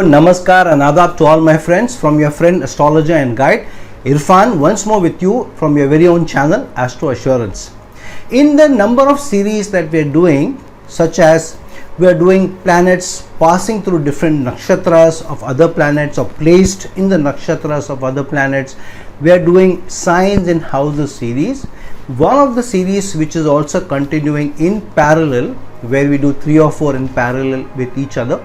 namaskar and adab to all my friends from your friend astrologer and guide Irfan once more with you from your very own channel Astro Assurance. In the number of series that we are doing, such as we are doing planets passing through different nakshatras of other planets or placed in the nakshatras of other planets, we are doing signs and houses series. One of the series which is also continuing in parallel, where we do 3 or 4 in parallel with each other,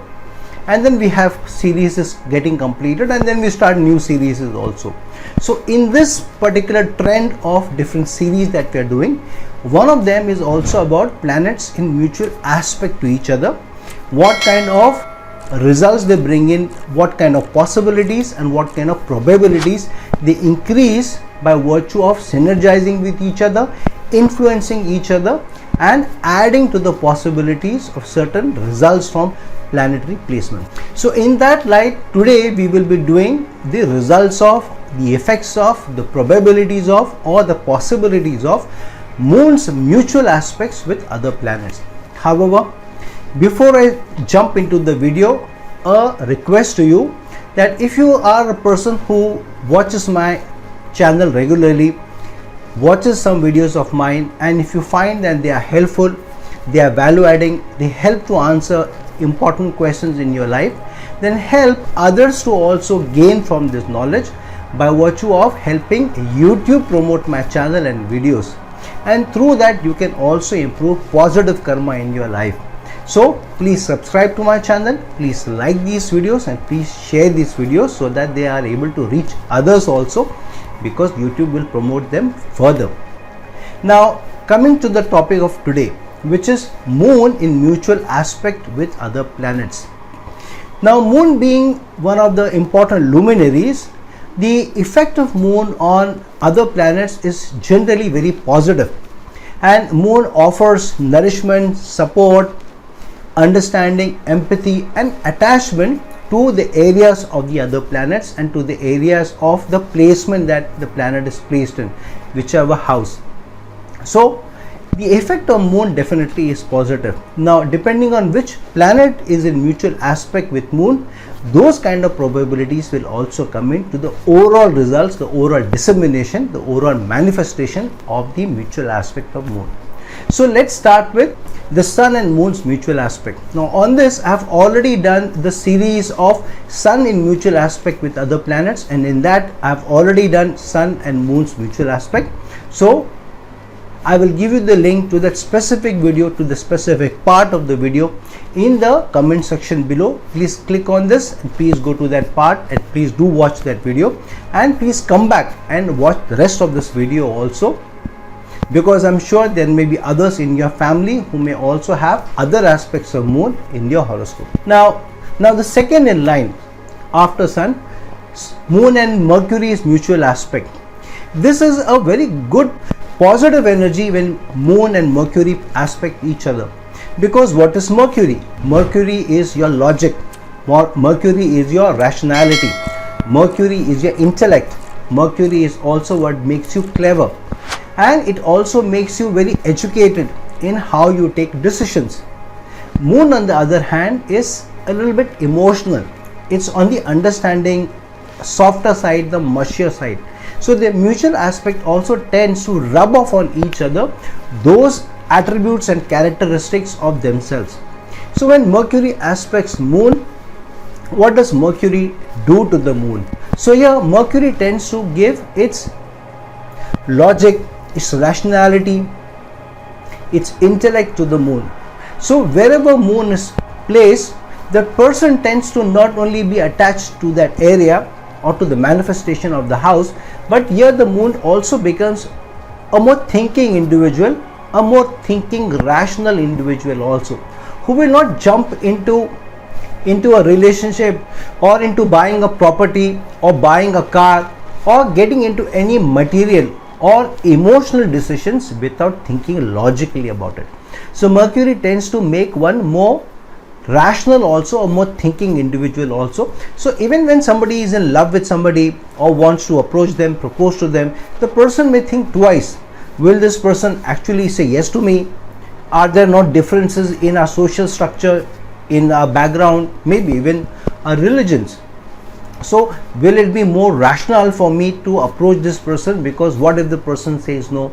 and then we have series is getting completed, and then we start new series also. So in this particular trend of different series that we are doing, one of them is also about planets in mutual aspect to each other, what kind of results they bring in, what kind of possibilities and what kind of probabilities they increase by virtue of synergizing with each other, influencing each other and adding to the possibilities of certain results from planetary placement. So in that light, today we will be doing the results of, the effects of, the probabilities of or the possibilities of moon's mutual aspects with other planets. However, before I jump into the video, a request to you that if you are a person who watches my channel regularly, watches some videos of mine, and if you find that they are helpful, they are value adding, they help to answer important questions in your life, then help others to also gain from this knowledge by virtue of helping YouTube promote my channel and videos, and through that you can also improve positive karma in your life. So please subscribe to my channel, please like these videos and please share these videos so that they are able to reach others also, because YouTube will promote them further. Now coming to the topic of today, which is moon in mutual aspect with other planets. Now moon being one of the important luminaries, the effect of moon on other planets is generally very positive, and moon offers nourishment, support, understanding, empathy and attachment to the areas of the other planets and to the areas of the placement that the planet is placed in, whichever house. So the effect of moon definitely is positive. Now depending on which planet is in mutual aspect with moon, those kind of probabilities will also come into the overall results, the overall dissemination, the overall manifestation of the mutual aspect of moon. So let's start with the sun and moon's mutual aspect. Now on this I have already done the series of sun in mutual aspect with other planets, and in that I have already done sun and moon's mutual aspect. So I will give you the link to that specific video, to the specific part of the video in the comment section below. Please click on this and please go to that part and please do watch that video, and please come back and watch the rest of this video also, because I'm sure there may be others in your family who may also have other aspects of moon in your horoscope. Now the second in line after sun, moon and Mercury's mutual aspect. This is a very good positive energy when moon and Mercury aspect each other, because what is Mercury? Mercury is your logic, Mercury is your rationality, Mercury is your intellect, Mercury is also what makes you clever, and it also makes you very educated in how you take decisions. Moon on the other hand is a little bit emotional, it's on the understanding softer side, the mushier side. So the mutual aspect also tends to rub off on each other those attributes and characteristics of themselves. So when Mercury aspects moon, what does Mercury do to the moon? So here Mercury tends to give its logic, its rationality, its intellect to the moon. So wherever moon is placed, the person tends to not only be attached to that area or to the manifestation of the house, but here the moon also becomes a more thinking individual, a more thinking rational individual also, who will not jump into a relationship or into buying a property or buying a car or getting into any material or emotional decisions without thinking logically about it. So Mercury tends to make one more rational also, a more thinking individual also. So even when somebody is in love with somebody or wants to approach them, propose to them, the person may think twice. Will this person actually say yes to me? Are there not differences in our social structure, in our background, maybe even are religions. So will it be more rational for me to approach this person? Because what if the person says no?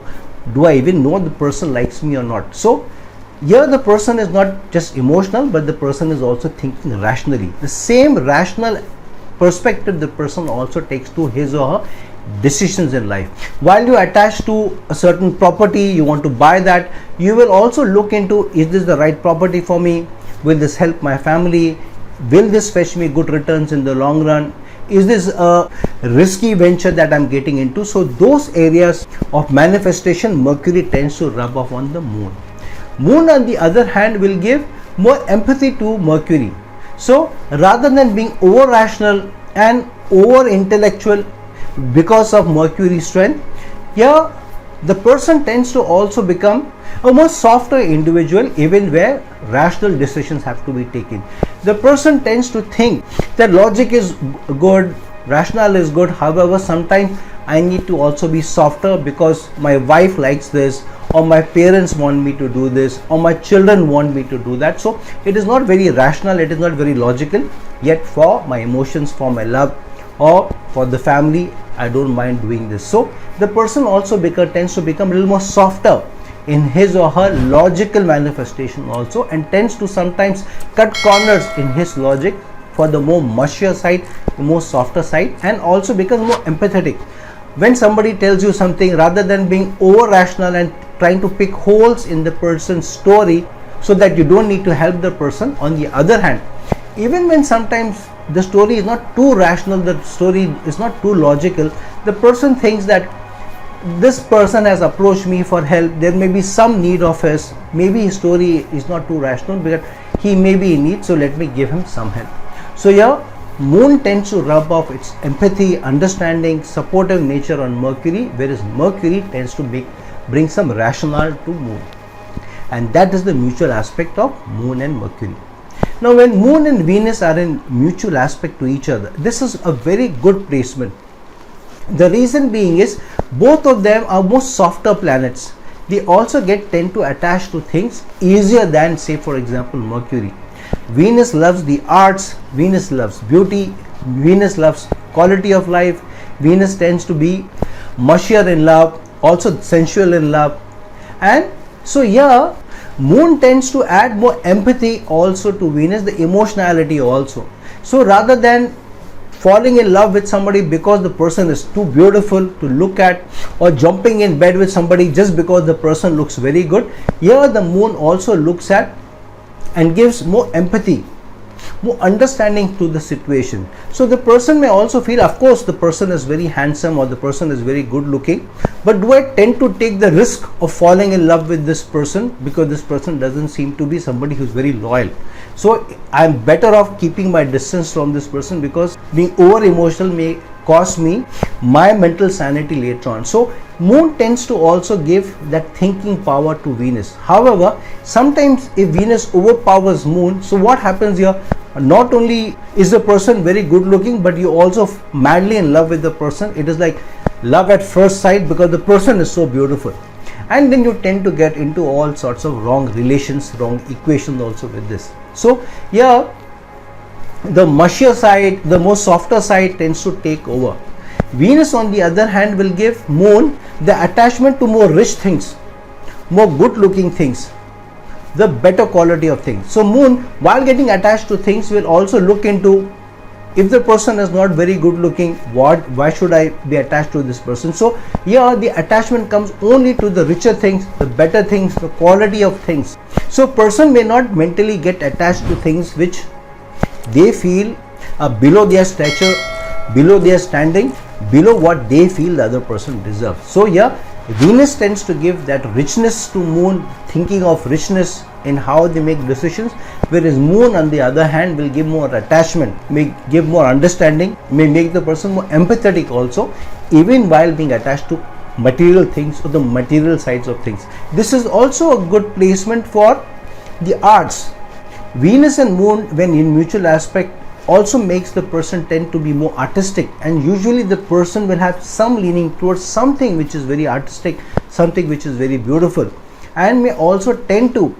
Do I even know the person likes me or not? So here the person is not just emotional, but the person is also thinking rationally. The same rational perspective the person also takes to his or her decisions in life. While you attach to a certain property, you want to buy that, you will also look into, is this the right property for me? Will this help my family? Will this fetch me good returns in the long run? Is this a risky venture that I'm getting into? So those areas of manifestation, Mercury tends to rub off on the moon. Moon on the other hand will give more empathy to Mercury. So rather than being over rational and over intellectual because of Mercury's strength, here the person tends to also become a more softer individual, even where rational decisions have to be taken. The person tends to think that logic is good, rational is good, however sometimes I need to also be softer because my wife likes this, or my parents want me to do this, or my children want me to do that. So it is not very rational, it is not very logical, yet for my emotions, for my love, or for the family, I don't mind doing this. So the person also tends to become a little more softer in his or her logical manifestation also, and tends to sometimes cut corners in his logic for the more mushier side, the more softer side, and also becomes more empathetic. When somebody tells you something, rather than being over rational and trying to pick holes in the person's story so that you don't need to help the person, on the other hand, even when sometimes the story is not too rational, the story is not too logical, the person thinks that this person has approached me for help, there may be some need of his, maybe his story is not too rational, but he may be in need, so let me give him some help. So here moon tends to rub off its empathy, understanding, supportive nature on Mercury, whereas Mercury tends to bring some rationale to moon, and that is the mutual aspect of moon and Mercury. Now when moon and Venus are in mutual aspect to each other, this is a very good placement. The reason being is both of them are more softer planets. They also tend to attach to things easier than, say for example, Mercury. Venus loves the arts, Venus loves beauty, Venus loves quality of life, Venus tends to be mushier in love, also sensual in love, and so here moon tends to add more empathy also to Venus, the emotionality also. So rather than falling in love with somebody because the person is too beautiful to look at, or jumping in bed with somebody just because the person looks very good, here the moon also looks at and gives more empathy, more understanding to the situation. So the person may also feel, of course the person is very handsome or the person is very good looking, but do I tend to take the risk of falling in love with this person because this person doesn't seem to be somebody who's very loyal? So I'm better off keeping my distance from this person, because being over emotional may cost me my mental sanity later on. So moon tends to also give that thinking power to Venus. However, sometimes if Venus overpowers moon, so what happens here? Not only is the person very good looking, but you also madly in love with the person. It is like love at first sight because the person is so beautiful, and then you tend to get into all sorts of wrong relations, wrong equations also with this. So yeah, the mushier side, the more softer side tends to take over. Venus on the other hand will give moon the attachment to more rich things, more good looking things, the better quality of things. So moon, while getting attached to things, will also look into, if the person is not very good looking, why should I be attached to this person? So here the attachment comes only to the richer things, the better things, the quality of things. So person may not mentally get attached to things which they feel are below their stature, below their standing, below what they feel the other person deserves. So yeah, Venus tends to give that richness to moon, thinking of richness in how they make decisions, whereas moon on the other hand will give more attachment, may give more understanding, may make the person more empathetic also, even while being attached to material things or the material sides of things. This is also a good placement for the arts. Venus and moon, when in mutual aspect, also makes the person tend to be more artistic, and usually the person will have some leaning towards something which is very artistic, something which is very beautiful, and may also tend to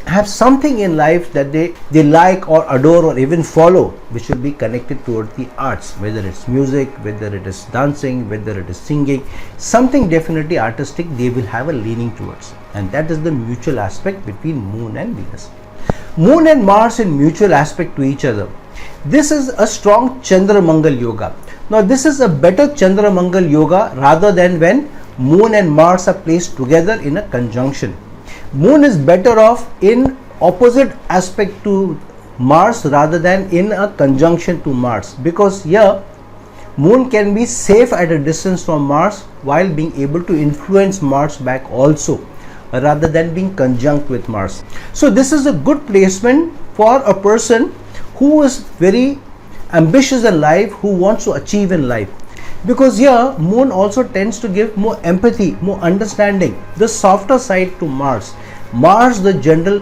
have something in life that they like or adore or even follow, which will be connected toward the arts, whether it's music, whether it is dancing, whether it is singing, something definitely artistic they will have a leaning towards. And that is the mutual aspect between Moon and Venus. Moon and Mars in mutual aspect to each other. This is a strong Chandra Mangal yoga. Now this is a better Chandra Mangal yoga rather than when Moon and Mars are placed together in a conjunction. Moon is better off in opposite aspect to Mars rather than in a conjunction to Mars, because here Moon can be safe at a distance from Mars while being able to influence Mars back also, rather than being conjunct with Mars. So this is a good placement for a person who is very ambitious in life, who wants to achieve in life, because here Moon also tends to give more empathy, more understanding, the softer side to Mars. Mars, the general,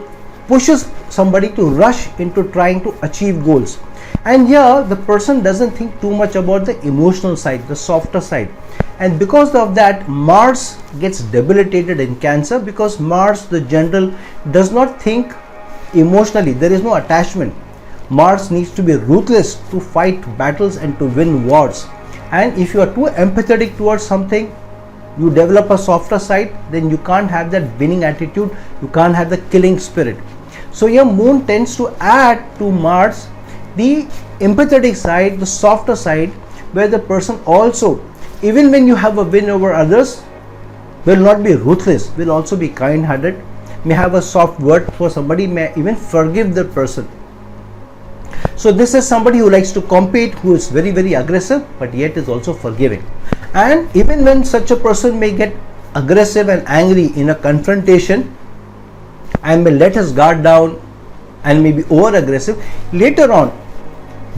pushes somebody to rush into trying to achieve goals, and here the person doesn't think too much about the emotional side, the softer side. And because of that, Mars gets debilitated in Cancer, because Mars, the general, does not think emotionally. There is no attachment. Mars needs to be ruthless to fight battles and to win wars. And if you are too empathetic towards something, you develop a softer side, then you can't have that winning attitude, you can't have the killing spirit. So your Moon tends to add to Mars the empathetic side, the softer side, where the person also, even when you have a win over others, will not be ruthless, will also be kind-hearted, may have a soft word for somebody, may even forgive the person. So this is somebody who likes to compete, who is very, very aggressive, but yet is also forgiving. And even when such a person may get aggressive and angry in a confrontation and may let his guard down and may be over aggressive, later on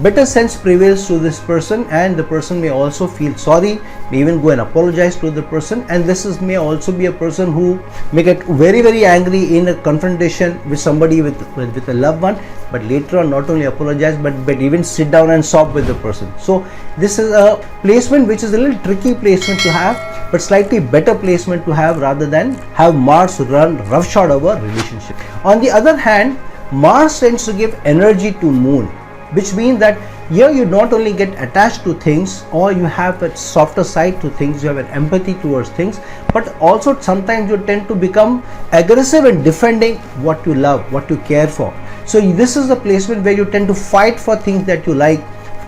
better sense prevails to this person, and the person may also feel sorry, may even go and apologize to the person. And this may also be a person who may get very, very angry in a confrontation with somebody, with a loved one, but later on not only apologize but even sit down and sob with the person. So this is a placement which is a little tricky placement to have, but slightly better placement to have rather than have Mars run roughshod over relationship. On the other hand, Mars tends to give energy to Moon, which means that here you not only get attached to things, or you have a softer side to things, you have an empathy towards things, but also sometimes you tend to become aggressive in defending what you love, what you care for. So this is a placement where you tend to fight for things that you like,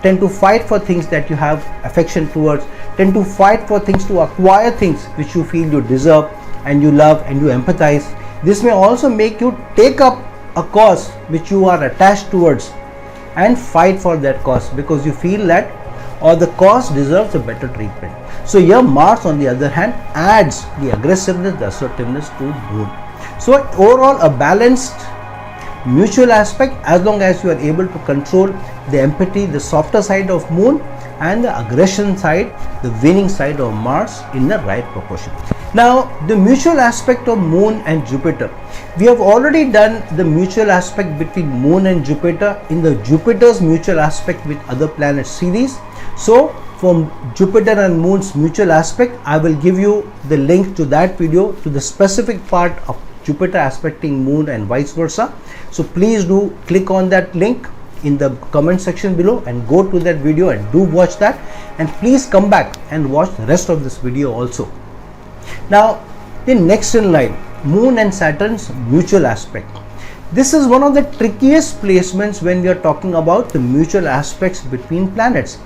tend to fight for things that you have affection towards, tend to fight for things, to acquire things which you feel you deserve and you love and you empathize. This may also make you take up a cause which you are attached towards and fight for that cause, because you feel that or the cause deserves a better treatment. So here Mars on the other hand adds the aggressiveness, the assertiveness to Moon. So overall a balanced mutual aspect, as long as you are able to control the empathy, the softer side of Moon, and the aggression side, the winning side of Mars in the right proportion. Now the mutual aspect of Moon and Jupiter. We have already done the mutual aspect between Moon and Jupiter in the Jupiter's mutual aspect with other planets series. So from Jupiter and Moon's mutual aspect, I will give you the link to that video, to the specific part of Jupiter aspecting Moon and vice versa. So please do click on that link in the comment section below and go to that video and do watch that, and please come back and watch the rest of this video also. Now the next in line, Moon and Saturn's mutual aspect. This is one of the trickiest placements when we are talking about the mutual aspects between planets.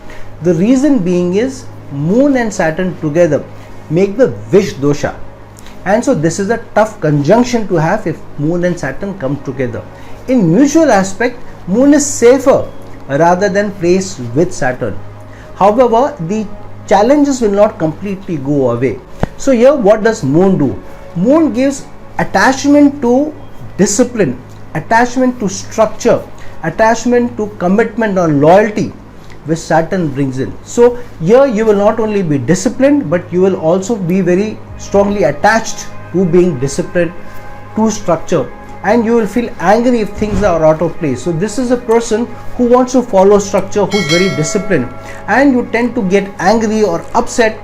The reason being is Moon and Saturn together make the Vish dosha, and so this is a tough conjunction to have if Moon and Saturn come together. In mutual aspect, Moon is safer rather than placed with Saturn. However, the challenges will not completely go away. So here what does Moon do? Moon gives attachment to discipline, attachment to structure, attachment to commitment or loyalty, which Saturn brings in. So here you will not only be disciplined, but you will also be very strongly attached to being disciplined, to structure, and you will feel angry if things are out of place. So this is a person who wants to follow structure, who is very disciplined, and you tend to get angry or upset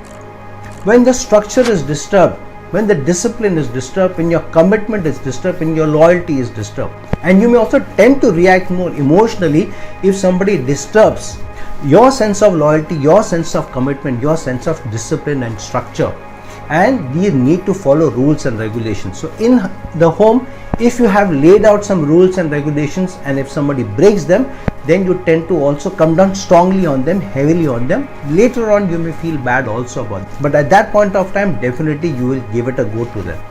when the structure is disturbed. when the discipline is disturbed, when your commitment is disturbed, when your loyalty is disturbed. And you may also tend to react more emotionally if somebody disturbs your sense of loyalty, your sense of commitment, your sense of discipline and structure. And we need to follow rules and regulations. So in the home, if you have laid out some rules and regulations, and if somebody breaks them, then you tend to also come down strongly on them, heavily on them. Later on, you may feel bad also about it. But at that point of time, definitely you will give it a go to them.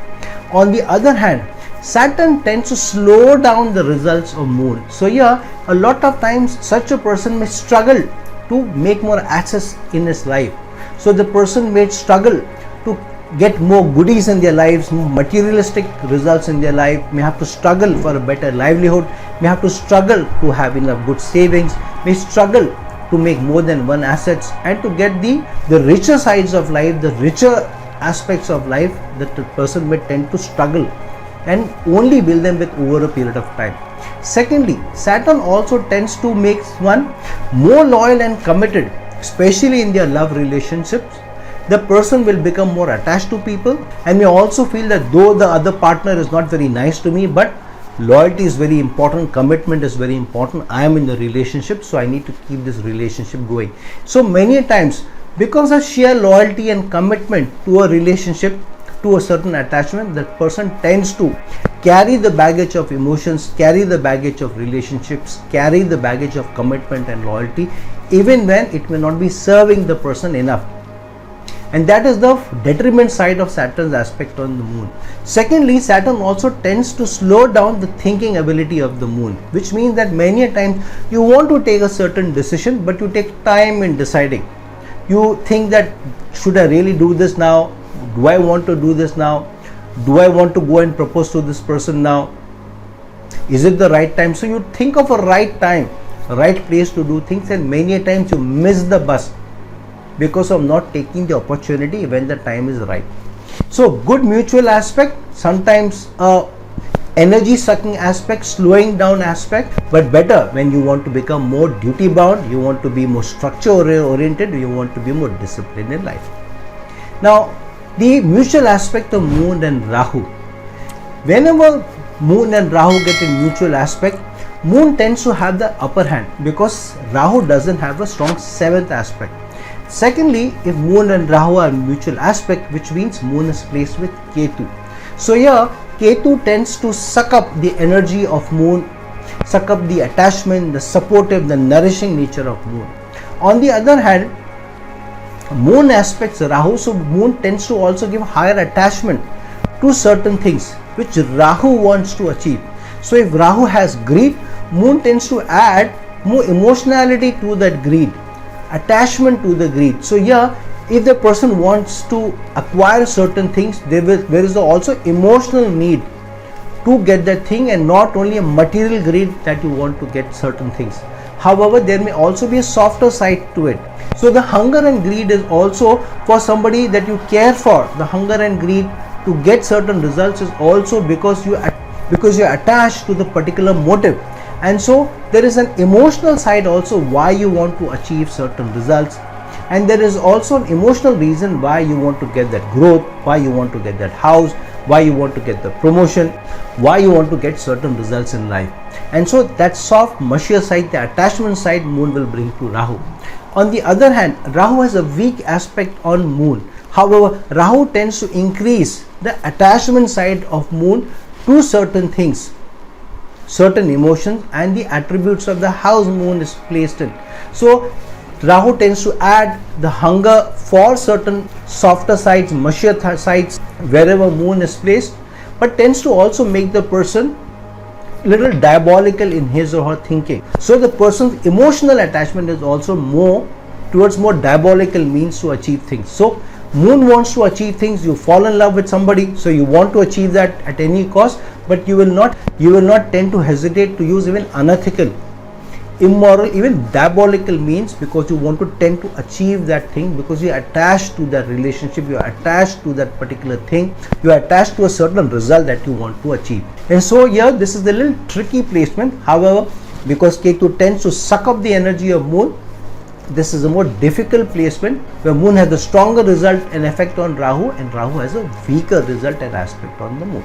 On the other hand, Saturn tends to slow down the results of moon. So here, a lot of times such a person may struggle to make more access in his life. So the person may struggle to get more goodies in their lives, more materialistic results in their life, may have to struggle for a better livelihood, may have to struggle to have enough good savings, may struggle to make more than one assets, and to get the richer sides of life, the richer aspects of life, that the person may tend to struggle and only build them with over a period of time. Secondly, Saturn also tends to make one more loyal and committed, especially in their love relationships. The person will become more attached to people and may also feel that though the other partner is not very nice to me, but loyalty is very important, commitment is very important. I am in the relationship, so I need to keep this relationship going. So many times, because of sheer loyalty and commitment to a relationship, to a certain attachment, that person tends to carry the baggage of emotions, carry the baggage of relationships, carry the baggage of commitment and loyalty, even when it may not be serving the person enough. And that is the detriment side of Saturn's aspect on the moon. Secondly, Saturn also tends to slow down the thinking ability of the moon, which means that many a times you want to take a certain decision, but you take time in deciding. You think that, should I really do this now? Do I want to do this now? Do I want to go and propose to this person now? Is it the right time? So you think of a right time, a right place to do things, and many a times you miss the bus because of not taking the opportunity when the time is right. So good mutual aspect, sometimes energy sucking aspect, slowing down aspect, but better when you want to become more duty bound, you want to be more structure oriented, you want to be more disciplined in life. Now the mutual aspect of moon and Rahu. Whenever moon and Rahu get in mutual aspect, moon tends to have the upper hand because Rahu doesn't have a strong 7th aspect. Secondly, if moon and Rahu are mutual aspect, which means moon is placed with Ketu. So here, Ketu tends to suck up the energy of moon, suck up the attachment, the supportive, the nourishing nature of moon. On the other hand, moon aspects Rahu, so moon tends to also give higher attachment to certain things which Rahu wants to achieve. So if Rahu has greed, moon tends to add more emotionality to that greed, attachment to the greed. So here, if the person wants to acquire certain things, there is also emotional need to get that thing, and not only a material greed that you want to get certain things. However, there may also be a softer side to it. So the hunger and greed is also for somebody that you care for. The hunger and greed to get certain results is also because you are attached to the particular motive. And so there is an emotional side also why you want to achieve certain results, and there is also an emotional reason why you want to get that growth, why you want to get that house, why you want to get the promotion, why you want to get certain results in life. And so that soft mushier side, the attachment side, moon will bring to Rahu. On the other hand, Rahu has a weak aspect on moon. However, Rahu tends to increase the attachment side of moon to certain things, certain emotions, and the attributes of the house moon is placed in. So Rahu tends to add the hunger for certain softer sides, mushier sides wherever moon is placed, but tends to also make the person little diabolical in his or her thinking. So the person's emotional attachment is also more towards more diabolical means to achieve things. So moon wants to achieve things. You fall in love with somebody, so you want to achieve that at any cost, but you will not tend to hesitate to use even unethical, immoral, even diabolical means, because you want to tend to achieve that thing, because you are attached to that relationship, you are attached to that particular thing, you are attached to a certain result that you want to achieve. And so here this is the little tricky placement. However, because Ketu tends to suck up the energy of moon, this is a more difficult placement where moon has a stronger result and effect on Rahu, and Rahu has a weaker result and aspect on the moon.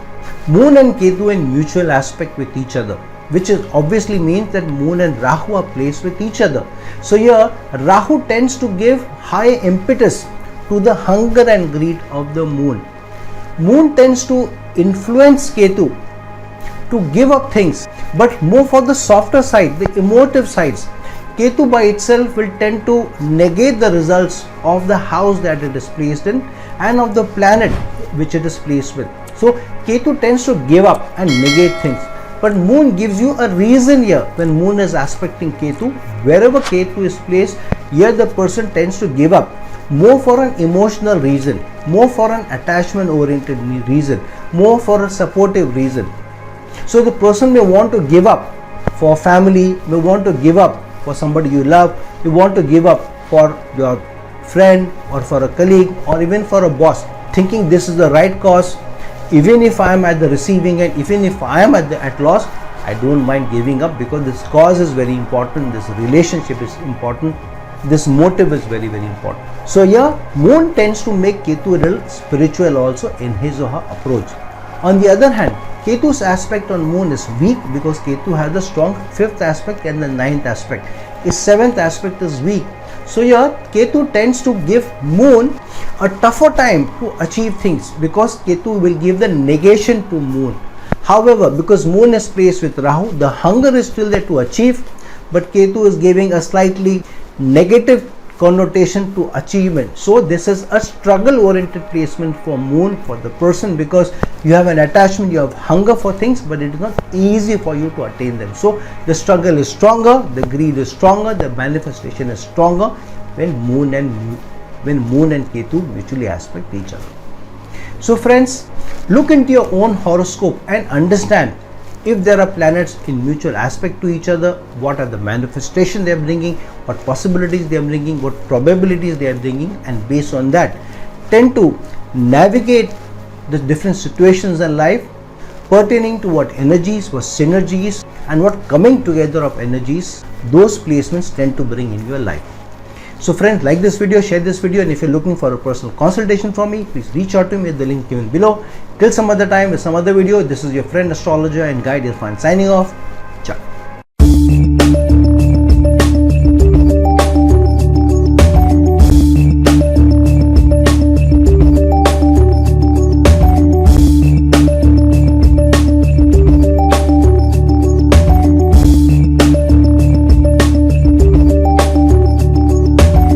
Moon and Ketu in mutual aspect with each other, which is obviously means that moon and Rahu are placed with each other. So here Rahu tends to give high impetus to the hunger and greed of the moon. Moon tends to influence Ketu to give up things, but more for the softer side, the emotive sides. Ketu by itself will tend to negate the results of the house that it is placed in and of the planet which it is placed with. So Ketu tends to give up and negate things, but moon gives you a reason here. When moon is aspecting Ketu, wherever Ketu is placed, here the person tends to give up more for an emotional reason, more for an attachment oriented reason, more for a supportive reason. So the person may want to give up for family, may want to give up for somebody you love, you want to give up for your friend or for a colleague or even for a boss, thinking this is the right cause. Even if I am at the receiving end, even if I am at loss, I don't mind giving up, because this cause is very important, this relationship is important, this motive is very, very important. So here moon tends to make Ketu a little spiritual also in his or her approach. On the other hand, Ketu's aspect on moon is weak because Ketu has the strong 5th aspect and the 9th aspect. His 7th aspect is weak. So here Ketu tends to give moon a tougher time to achieve things, because Ketu will give the negation to moon. However, because moon is placed with Rahu, the hunger is still there to achieve, but Ketu is giving a slightly negative connotation to achievement. So this is a struggle oriented placement for moon for the person, because you have an attachment, you have hunger for things, but it is not easy for you to attain them. So the struggle is stronger, the greed is stronger, the manifestation is stronger when moon and Ketu mutually aspect each other. So friends, look into your own horoscope and understand if there are planets in mutual aspect to each other, what are the manifestations they are bringing, what possibilities they are bringing, what probabilities they are bringing, and based on that tend to navigate the different situations in life pertaining to what energies, what synergies, and what coming together of energies those placements tend to bring in your life. So friends, like this video, share this video, and if you're looking for a personal consultation from me, please reach out to me at the link given below. Till some other time with some other video, this is your friend, astrologer and guide Irfan signing off. Ciao.